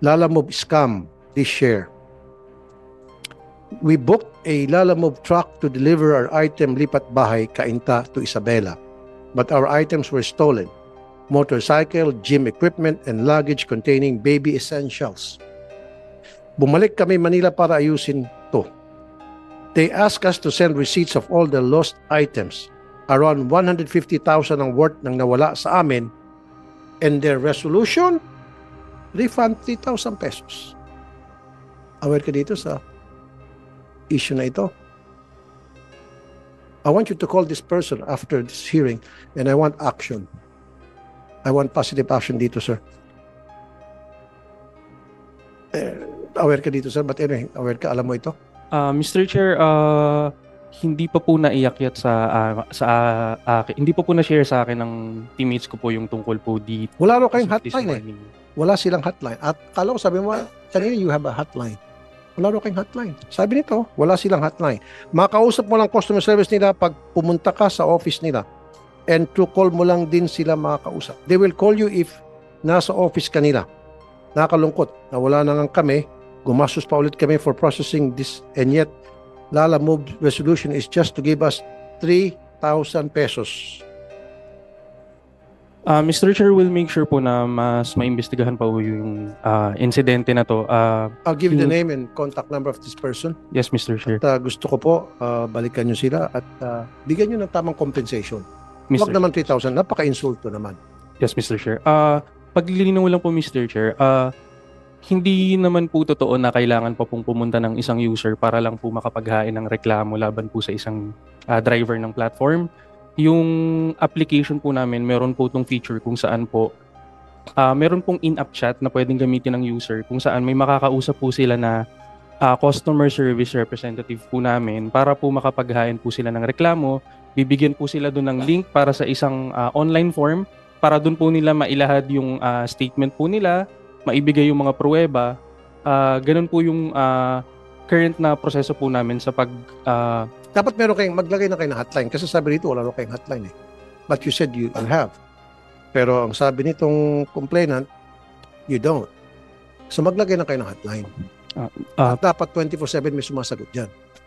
Lalamove scam this year. We booked a Lalamove truck to deliver our item lipat bahay Cainta to Isabela. But our items were stolen. Motorcycle, gym equipment, and luggage containing baby essentials. Bumalik kami Manila para ayusin to. They asked us to send receipts of all the lost items. Around 150,000 ang worth ng nawala sa amin. And their resolution, refund 3,000 pesos. Aware ka dito sa issue na ito? I want you to call this person after this hearing and I want action. I want positive action dito, sir. Aware ka dito, sir? But anyway, aware ka? Alam mo ito? Mr. Chair, hindi pa po naiakyat sa akin. Hindi pa po na-share sa akin ng teammates ko po yung tungkol po dito. Wala rin kayong hotline eh. Wala silang hotline. At kala ko sabi mo, kanina you have a hotline. Wala rin kayong hotline. Sabi nito, wala silang hotline. Makausap mo lang customer service nila pag pumunta ka sa office nila. And to call mo lang din sila makakausap. They will call you if nasa office kanila. Nakakalungkot na wala na lang kami. Gumastos pa ulit kami for processing this and yet Lalamove resolution is just to give us 3,000 pesos. Mr. Chair, will make sure po na mas maimbestigahan pa po yung insidente na to. I'll give you the name and contact number of this person. Yes, Mr. Chair. At gusto ko po balikan nyo sila at bigyan nyo ng tamang compensation. Mr. Huwag naman 3,000, napaka-insulto naman. Yes, Mr. Chair. Paglilinaw lang po, Mr. Chair, hindi naman po totoo na kailangan pa pong pumunta ng isang user para lang po makapaghain ng reklamo laban po sa isang driver ng platform. Yung application po namin, meron po itong feature kung saan po meron pong in-app chat na pwedeng gamitin ng user kung saan may makakausap po sila na customer service representative po namin para po makapaghain po sila ng reklamo. Bibigyan po sila doon ng link para sa isang online form para doon po nila mailahad yung statement po nila, maibigay yung mga pruweba. Ganun po yung current na proseso po namin sa pag... Dapat meron kayong, maglagay na kayo ng hotline kasi sabi dito wala kayong hotline eh. But you said you have. Pero ang sabi nitong complainant, you don't. So maglagay na kayo ng hotline. At dapat 24/7 may sumasagot dyan.